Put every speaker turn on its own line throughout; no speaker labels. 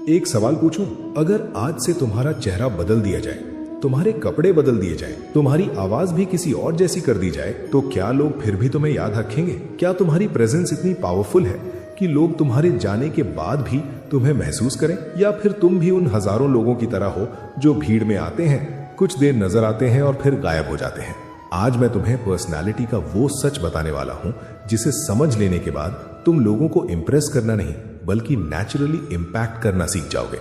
एक सवाल पूछूं? अगर आज से तुम्हारा चेहरा बदल दिया जाए, तुम्हारे कपड़े बदल दिए जाए, तुम्हारी आवाज भी किसी और जैसी कर दी जाए, तो क्या लोग फिर भी तुम्हें याद रखेंगे? क्या तुम्हारी प्रेजेंस इतनी पावरफुल है कि लोग तुम्हारे जाने के बाद भी तुम्हें महसूस करें? या फिर तुम भी उन हजारों लोगों की तरह हो जो भीड़ में आते हैं, कुछ देर नजर आते हैं और फिर गायब हो जाते हैं? आज मैं तुम्हें पर्सनालिटी का वो सच बताने वाला हूं जिसे समझ लेने के बाद तुम लोगों को इंप्रेस करना नहीं बल्कि नेचुरली इंपैक्ट करना सीख जाओगे।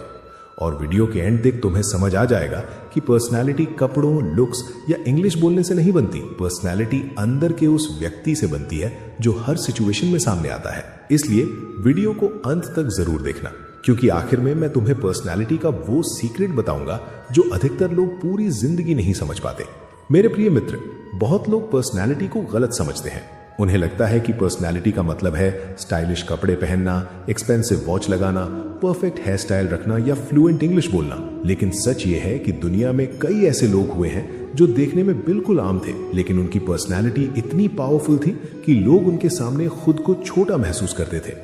और वीडियो के एंड तक तुम्हें समझ आ जाएगा कि पर्सनालिटी कपड़ों, लुक्स या इंग्लिश बोलने से नहीं बनती। पर्सनालिटी अंदर के उस व्यक्ति से बनती है जो हर सिचुएशन में सामने आता है। इसलिए वीडियो को अंत तक जरूर देखना, क्योंकि आखिर में मैं तुम्हें पर्सनालिटी का वो सीक्रेट बताऊंगा जो अधिकतर लोग पूरी जिंदगी नहीं समझ पाते। मेरे प्रिय मित्र, बहुत लोग पर्सनालिटी को गलत समझते हैं। उन्हें लगता है कि पर्सनालिटी का मतलब है स्टाइलिश कपड़े पहनना, एक्सपेंसिव वॉच लगाना, परफेक्ट हेयर स्टाइल रखना या फ्लुएंट इंग्लिश बोलना। लेकिन सच ये है कि दुनिया में कई ऐसे लोग हुए हैं जो देखने में बिल्कुल आम थे, लेकिन उनकी पर्सनालिटी इतनी पावरफुल थी कि लोग उनके सामने खुद को छोटा महसूस करते थे।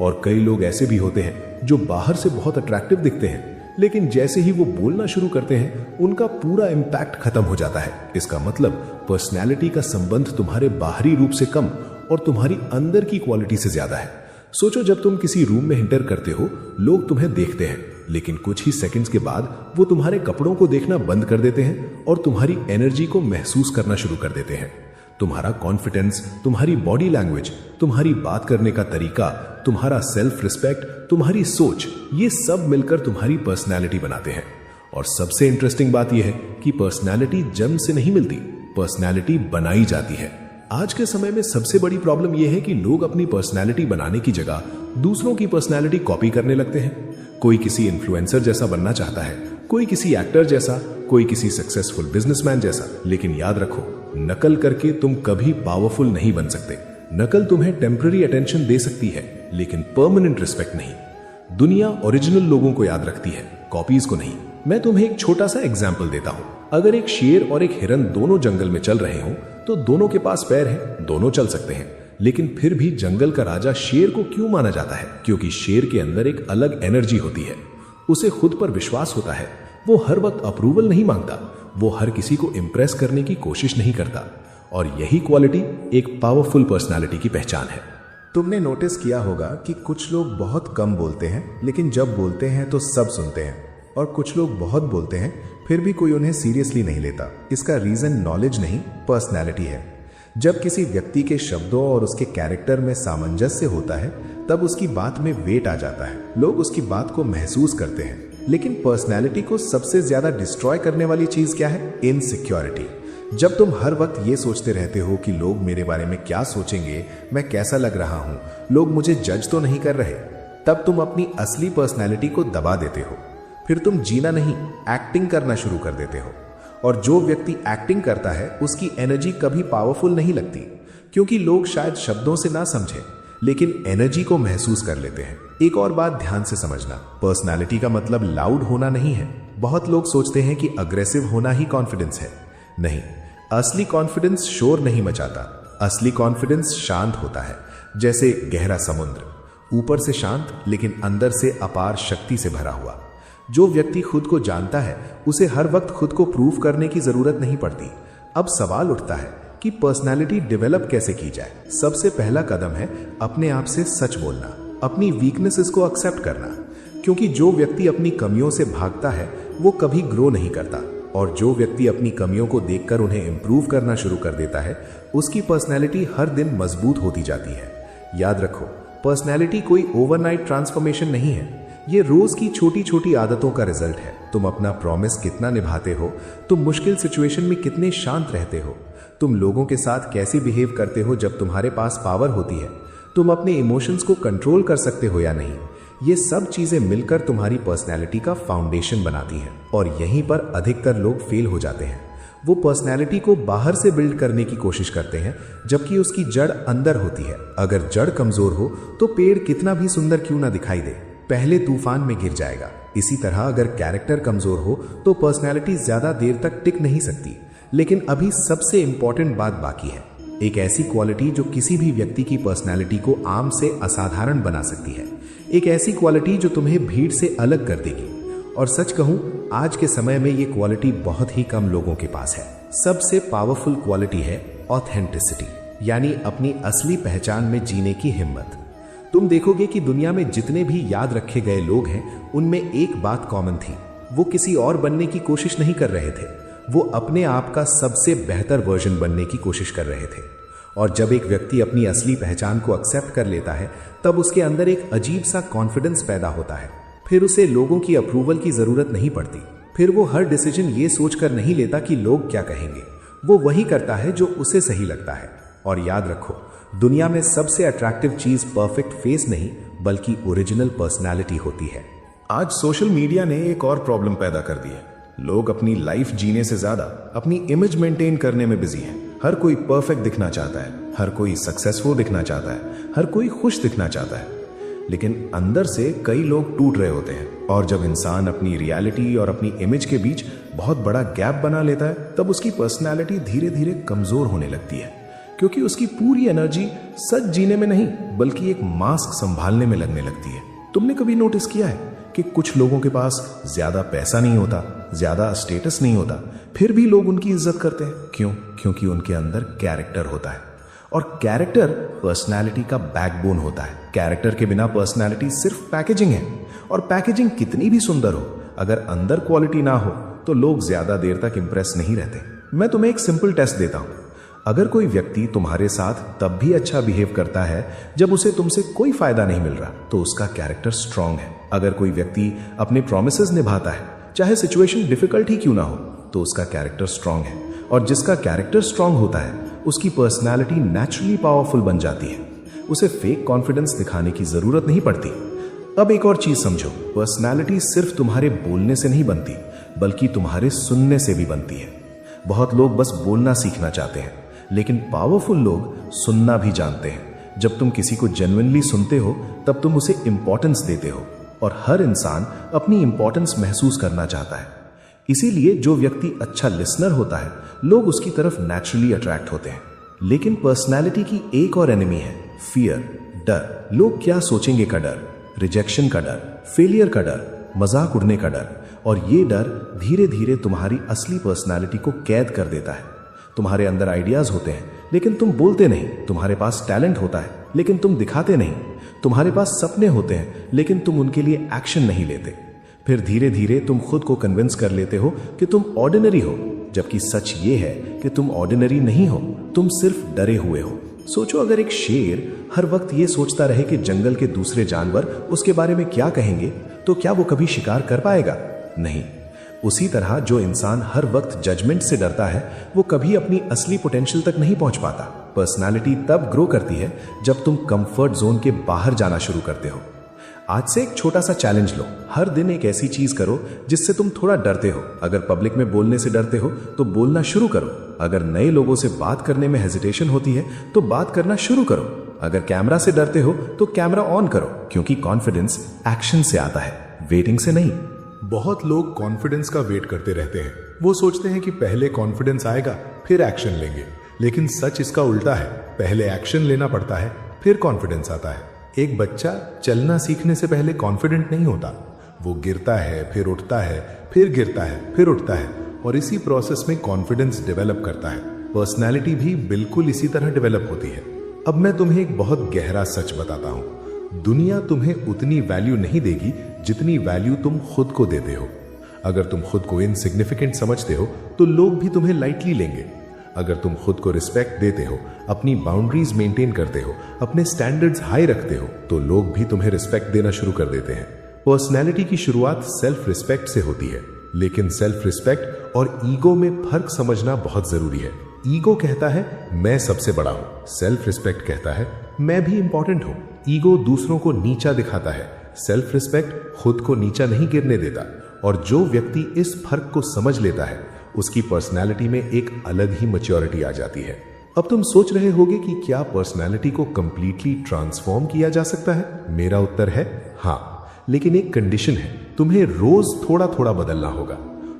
और कई लोग ऐसे भी होते हैं जो बाहर से बहुत अट्रैक्टिव दिखते हैं, लेकिन जैसे ही वो बोलना शुरू करते हैं उनका पूरा इम्पैक्ट खत्म हो जाता है। इसका मतलब पर्सनैलिटी का संबंध तुम्हारे बाहरी रूप से कम और तुम्हारी अंदर की क्वालिटी से ज्यादा है। सोचो, जब तुम किसी रूम में एंटर करते हो, लोग तुम्हें देखते हैं, लेकिन कुछ ही सेकंड्स के बाद वो तुम्हारे कपड़ों को देखना बंद कर देते हैं और तुम्हारी एनर्जी को महसूस करना शुरू कर देते हैं। तुम्हारा कॉन्फिडेंस, तुम्हारी बॉडी लैंग्वेज, तुम्हारी बात करने का तरीका, तुम्हारा सेल्फ रिस्पेक्ट, तुम्हारी सोच, ये सब मिलकर तुम्हारी पर्सनैलिटी बनाते हैं। और सबसे इंटरेस्टिंग बात यह है कि पर्सनैलिटी जन्म से नहीं मिलती, पर्सनैलिटी बनाई जाती है। आज के समय में सबसे बड़ी प्रॉब्लम यह है कि लोग अपनी पर्सनैलिटी बनाने की जगह दूसरों की पर्सनैलिटी कॉपी करने लगते हैं। कोई किसी इन्फ्लुएंसर जैसा बनना चाहता है, कोई किसी एक्टर जैसा, कोई किसी सक्सेसफुल बिजनेसमैन जैसा। लेकिन याद रखो, नकल करके तुम कभी पावरफुल नहीं बन सकते। नकल तुम्हें टेम्पररी अटेंशन दे सकती है, लेकिन परमानेंट रिस्पेक्ट नहीं। दुनिया ओरिजिनल लोगों को याद रखती है, कॉपीज को नहीं। मैं तुम्हें एक छोटा सा एग्जाम्पल देता हूं। अगर एक शेर और एक हिरन दोनों जंगल में चल रहे हो, तो दोनों के पास पैर हैं, दोनों चल सकते हैं, लेकिन फिर भी जंगल का राजा शेर को क्यों माना जाता है? क्योंकि शेर के अंदर एक अलग एनर्जी होती है, उसे खुद पर विश्वास होता है। वो हर वक्त अप्रूवल नहीं मांगता, वो हर किसी को इंप्रेस करने की कोशिश नहीं करता। और यही क्वालिटी एक पावरफुल पर्सनालिटी की पहचान है।
तुमने नोटिस किया होगा कि कुछ लोग बहुत कम बोलते हैं, लेकिन जब बोलते हैं तो सब सुनते हैं, और कुछ लोग बहुत बोलते हैं फिर भी कोई उन्हें सीरियसली नहीं लेता। इसका रीजन नॉलेज नहीं, पर्सनैलिटी है। जब किसी व्यक्ति के शब्दों और उसके कैरेक्टर में सामंजस्य होता है, तब उसकी बात में वेट आ जाता है, लोग उसकी बात को महसूस करते हैं। लेकिन पर्सनैलिटी को सबसे ज्यादा डिस्ट्रॉय करने वाली चीज क्या है? इनसिक्योरिटी। जब तुम हर वक्त ये सोचते रहते हो कि लोग मेरे बारे में क्या सोचेंगे, मैं कैसा लग रहा हूं, लोग मुझे जज तो नहीं कर रहे, तब तुम अपनी असली पर्सनैलिटी को दबा देते हो। फिर तुम जीना नहीं, एक्टिंग करना शुरू कर देते हो। और जो व्यक्ति एक्टिंग करता है उसकी एनर्जी कभी पावरफुल नहीं लगती, क्योंकि लोग शायद शब्दों से ना समझे, लेकिन एनर्जी को महसूस कर लेते हैं। एक और बात ध्यान से समझना, पर्सनैलिटी का मतलब लाउड होना नहीं है। बहुत लोग सोचते हैं कि अग्रेसिव होना ही कॉन्फिडेंस है। नहीं, असली कॉन्फिडेंस शोर नहीं मचाता, असली कॉन्फिडेंस शांत होता है, जैसे गहरा समुद्र, ऊपर से शांत लेकिन अंदर से अपार शक्ति से भरा हुआ। जो व्यक्ति खुद को जानता है उसे हर वक्त खुद को प्रूव करने की जरूरत नहीं पड़ती। अब सवाल उठता है कि पर्सनैलिटी डेवलप कैसे की जाए। सबसे पहला कदम है अपने आप से सच बोलना, अपनी वीकनेसेस को एक्सेप्ट करना, क्योंकि जो व्यक्ति अपनी कमियों से भागता है वो कभी ग्रो नहीं करता, और जो व्यक्ति अपनी कमियों को देखकर उन्हें इंप्रूव करना शुरू कर देता है उसकी पर्सनैलिटी हर दिन मजबूत होती जाती है। याद रखो, पर्सनैलिटी कोई ओवरनाइट ट्रांसफॉर्मेशन नहीं है, ये रोज की छोटी छोटी आदतों का रिजल्ट है। तुम अपना प्रॉमिस कितना निभाते हो, तुम मुश्किल सिचुएशन में कितने शांत रहते हो, तुम लोगों के साथ कैसे बिहेव करते हो जब तुम्हारे पास पावर होती है, तुम अपने इमोशंस को कंट्रोल कर सकते हो या नहीं, ये सब चीजें मिलकर तुम्हारी पर्सनैलिटी का फाउंडेशन बनाती हैं। और यहीं पर अधिकतर लोग फेल हो जाते हैं। वो पर्सनैलिटी को बाहर से बिल्ड करने की कोशिश करते हैं, जबकि उसकी जड़ अंदर होती है। अगर जड़ कमजोर हो तो पेड़ कितना भी सुंदर क्यों ना दिखाई दे, पहले तूफान में गिर जाएगा। इसी तरह अगर कैरेक्टर कमजोर हो तो पर्सनैलिटी ज्यादा देर तक टिक नहीं सकती। लेकिन अभी सबसे इंपॉर्टेंट बात बाकी है, एक ऐसी क्वालिटी जो किसी भी व्यक्ति की पर्सनैलिटी को आम से असाधारण बना सकती है। एक ऐसी क्वालिटी जो तुम्हें भीड़ से अलग कर देगी। और सच कहूं, आज के समय में ये क्वालिटी बहुत ही कम लोगों के पास है। सबसे पावरफुल क्वालिटी है ऑथेंटिसिटी, यानी अपनी असली पहचान में जीने की हिम्मत। तुम देखोगे कि दुनिया में जितने भी याद रखे गए लोग हैं, उनमें एक बात कॉमन थी। वो किसी और बनने की कोशिश नहीं कर रहे थे, वो अपने आप का सबसे बेहतर वर्जन बनने की कोशिश कर रहे थे। और जब एक व्यक्ति अपनी असली पहचान को एक्सेप्ट कर लेता है, तब उसके अंदर एक अजीब सा कॉन्फिडेंस पैदा होता है। फिर उसे लोगों की अप्रूवल की जरूरत नहीं पड़ती। फिर वो हर डिसीजन ये सोचकर नहीं लेता कि लोग क्या कहेंगे। वो वही करता है जो उसे सही लगता है। और याद रखो, दुनिया में सबसे अट्रैक्टिव चीज परफेक्ट फेस नहीं, बल्कि ओरिजिनल पर्सनैलिटी होती है।
आज सोशल मीडिया ने एक और प्रॉब्लम पैदा कर दी है। लोग अपनी लाइफ जीने से ज्यादा अपनी इमेज मेंटेन करने में बिजी हैं। हर कोई परफेक्ट दिखना चाहता है, हर कोई सक्सेसफुल दिखना चाहता है, हर कोई खुश दिखना चाहता है। लेकिन अंदर से कई लोग टूट रहे होते हैं। और जब इंसान अपनी रियलिटी और अपनी इमेज के बीच बहुत बड़ा गैप बना लेता है, तब उसकी पर्सनैलिटी धीरे धीरे कमजोर होने लगती है, क्योंकि उसकी पूरी एनर्जी सच जीने में नहीं, बल्कि एक मास्क संभालने में लगने लगती है। तुमने कभी नोटिस किया है कि कुछ लोगों के पास ज्यादा पैसा नहीं होता, ज्यादा स्टेटस नहीं होता, फिर भी लोग उनकी इज्जत करते हैं? क्यों? क्योंकि उनके अंदर कैरेक्टर होता है। और कैरेक्टर पर्सनालिटी का बैकबोन होता है। कैरेक्टर के बिना पर्सनालिटी सिर्फ पैकेजिंग है। और पैकेजिंग कितनी भी सुंदर हो, अगर अंदर क्वालिटी ना हो तो लोग ज्यादा देर तक इंप्रेस नहीं रहते। मैं तुम्हें एक सिंपल टेस्ट देता हूं। अगर कोई व्यक्ति तुम्हारे साथ तब भी अच्छा बिहेव करता है जब उसे तुमसे कोई फायदा नहीं मिल रहा, तो उसका कैरेक्टर स्ट्रांग है। अगर कोई व्यक्ति अपने प्रोमिसेस निभाता है, चाहे सिचुएशन डिफिकल्ट ही क्यों ना हो, तो उसका कैरेक्टर स्ट्रांग है। और जिसका कैरेक्टर स्ट्रांग होता है, उसकी पर्सनालिटी नेचुरली पावरफुल बन जाती है। उसे फेक कॉन्फिडेंस दिखाने की जरूरत नहीं पड़ती। अब एक और चीज समझो, पर्सनालिटी सिर्फ तुम्हारे बोलने से नहीं बनती, बल्कि तुम्हारे सुनने से भी बनती है। बहुत लोग बस बोलना सीखना चाहते हैं, लेकिन पावरफुल लोग सुनना भी जानते हैं। जब तुम किसी को जेन्युइनली सुनते हो, तब तुम उसे इंपॉर्टेंस देते हो। और हर इंसान अपनी इंपॉर्टेंस महसूस करना चाहता है। इसीलिए जो व्यक्ति अच्छा लिसनर होता है, लोग उसकी तरफ नेचुरली अट्रैक्ट होते हैं। लेकिन पर्सनालिटी की एक और एनिमी है फियर, डर। लोग क्या सोचेंगे का डर, रिजेक्शन का डर, फेलियर का डर, मजाक उड़ने का डर। और ये डर धीरे धीरे तुम्हारी असली पर्सनालिटी को कैद कर देता है। तुम्हारे अंदर आइडियाज होते हैं, लेकिन तुम बोलते नहीं। तुम्हारे पास टैलेंट होता है, लेकिन तुम दिखाते नहीं। तुम्हारे पास सपने होते हैं, लेकिन तुम उनके लिए एक्शन नहीं लेते। फिर धीरे धीरे तुम खुद को कन्विंस कर लेते हो कि तुम ऑर्डिनरी हो, जबकि सच ये है कि तुम ऑर्डिनरी नहीं हो, तुम सिर्फ डरे हुए हो। सोचो, अगर एक शेर हर वक्त ये सोचता रहे कि जंगल के दूसरे जानवर उसके बारे में क्या कहेंगे, तो क्या वो कभी शिकार कर पाएगा? नहीं। उसी तरह जो इंसान हर वक्त जजमेंट से डरता है, वो कभी अपनी असली पोटेंशियल तक नहीं पहुंच पाता। पर्सनालिटी तब ग्रो करती है जब तुम कंफर्ट जोन के बाहर जाना शुरू करते हो। आज से एक छोटा सा चैलेंज लो। हर दिन एक ऐसी चीज करो जिससे तुम थोड़ा डरते हो। अगर पब्लिक में बोलने से डरते हो तो बोलना शुरू करो। अगर नए लोगों से बात करने में हेजिटेशन होती है तो बात करना शुरू करो। अगर कैमरा से डरते हो तो कैमरा ऑन करो, क्योंकि कॉन्फिडेंस एक्शन से आता है, वेटिंग से नहीं। बहुत लोग कॉन्फिडेंस का वेट करते रहते हैं। वो सोचते हैं कि पहले कॉन्फिडेंस आएगा फिर एक्शन लेंगे, लेकिन सच इसका उल्टा है। पहले एक्शन लेना पड़ता है, फिर कॉन्फिडेंस आता है। एक बच्चा चलना सीखने से पहले कॉन्फिडेंट नहीं होता। वो गिरता है, फिर उठता है, फिर गिरता है, फिर उठता है, और इसी प्रोसेस में कॉन्फिडेंस डेवलप करता है। पर्सनैलिटी भी बिल्कुल इसी तरह डेवलप होती है। अब मैं तुम्हें एक बहुत गहरा सच बताता हूं। दुनिया तुम्हें उतनी वैल्यू नहीं देगी जितनी वैल्यू तुम खुद को देते हो। अगर तुम खुद को इनसिग्निफिकेंट समझते हो तो लोग भी तुम्हें लाइटली लेंगे। अगर तुम खुद को रिस्पेक्ट देते हो, अपनी बाउंड्रीज मेंटेन करते हो, अपने स्टैंडर्ड्स हाई रखते हो, तो लोग भी तुम्हें रिस्पेक्ट देना शुरू कर देते हैं। पर्सनैलिटी की शुरुआत सेल्फ रिस्पेक्ट से होती है, लेकिन सेल्फ रिस्पेक्ट और ईगो में फर्क समझना बहुत जरूरी है। ईगो कहता है मैं सबसे बड़ा हूं, सेल्फ रिस्पेक्ट कहता है मैं भी इंपॉर्टेंट हूं। ईगो दूसरों को नीचा दिखाता है, सेल्फ रिस्पेक्ट खुद को नीचा नहीं गिरने देता। और जो व्यक्ति इस फर्क को समझ लेता है, उसकी पर्सनैलिटी में एक अलग ही मैच्योरिटी आ जाती है। अब तुम सोच रहे होगे कि क्या पर्सनैलिटी को कंप्लीटली ट्रांसफॉर्म किया जा सकता है? मेरा उत्तर है हाँ, लेकिन एक कंडीशन है, तुम्हें रोज थोड़ा थोड़ा बदलना होगा।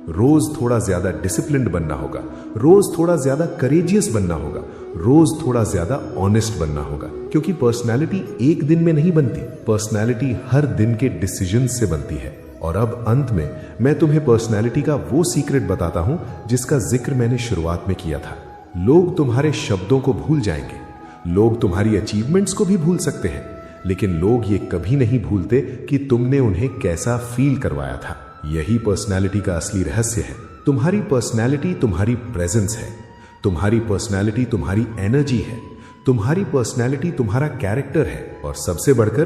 रोज थोड़ा ज्यादा डिसिप्लिन्ड बनना होगा, रोज थोड़ा ज्यादा करेजियस बनना होगा, रोज थोड़ा ज्यादा ऑनेस्ट बनना होगा। क्योंकि पर्सनैलिटी एक दिन में नहीं बनती, पर्सनैलिटी हर दिन के डिसीजन से बनती है। और अब अंत में मैं तुम्हें पर्सनैलिटी का वो सीक्रेट बताता हूं जिसका जिक्र मैंने शुरुआत में किया था। लोग तुम्हारे शब्दों को भूल जाएंगे, लोग तुम्हारी अचीवमेंट्स को भी भूल सकते हैं, लेकिन लोग ये कभी नहीं भूलते कि तुमने उन्हें कैसा फील करवाया था। यही पर्सनैलिटी का असली रहस्य है। तुम्हारी पर्सनैलिटी तुम्हारी प्रेजेंस है, तुम्हारी पर्सनैलिटी तुम्हारी एनर्जी है, तुम्हारी पर्सनैलिटी तुम्हारा कैरेक्टर है, और सबसे बढ़कर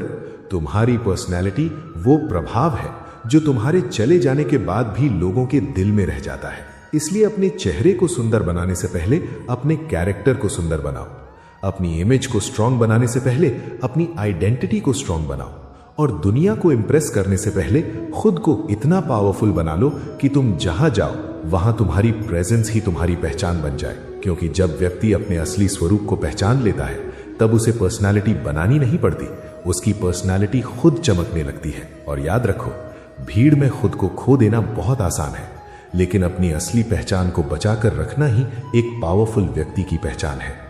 तुम्हारी पर्सनैलिटी वो प्रभाव है जो तुम्हारे चले जाने के बाद भी लोगों के दिल में रह जाता है। इसलिए अपने चेहरे को सुंदर बनाने से पहले अपने कैरेक्टर को सुंदर बनाओ। अपनी इमेज को स्ट्रांग बनाने से पहले अपनी आइडेंटिटी को स्ट्रांग बनाओ। और दुनिया को इंप्रेस करने से पहले खुद को इतना पावरफुल बना लो कि तुम जहां जाओ वहां तुम्हारी प्रेजेंस ही तुम्हारी पहचान बन जाए। क्योंकि जब व्यक्ति अपने असली स्वरूप को पहचान लेता है तब उसे पर्सनालिटी बनानी नहीं पड़ती, उसकी पर्सनालिटी खुद चमकने लगती है। और याद रखो, भीड़ में खुद को खो देना बहुत आसान है, लेकिन अपनी असली पहचान को बचाकर रखना ही एक पावरफुल व्यक्ति की पहचान है।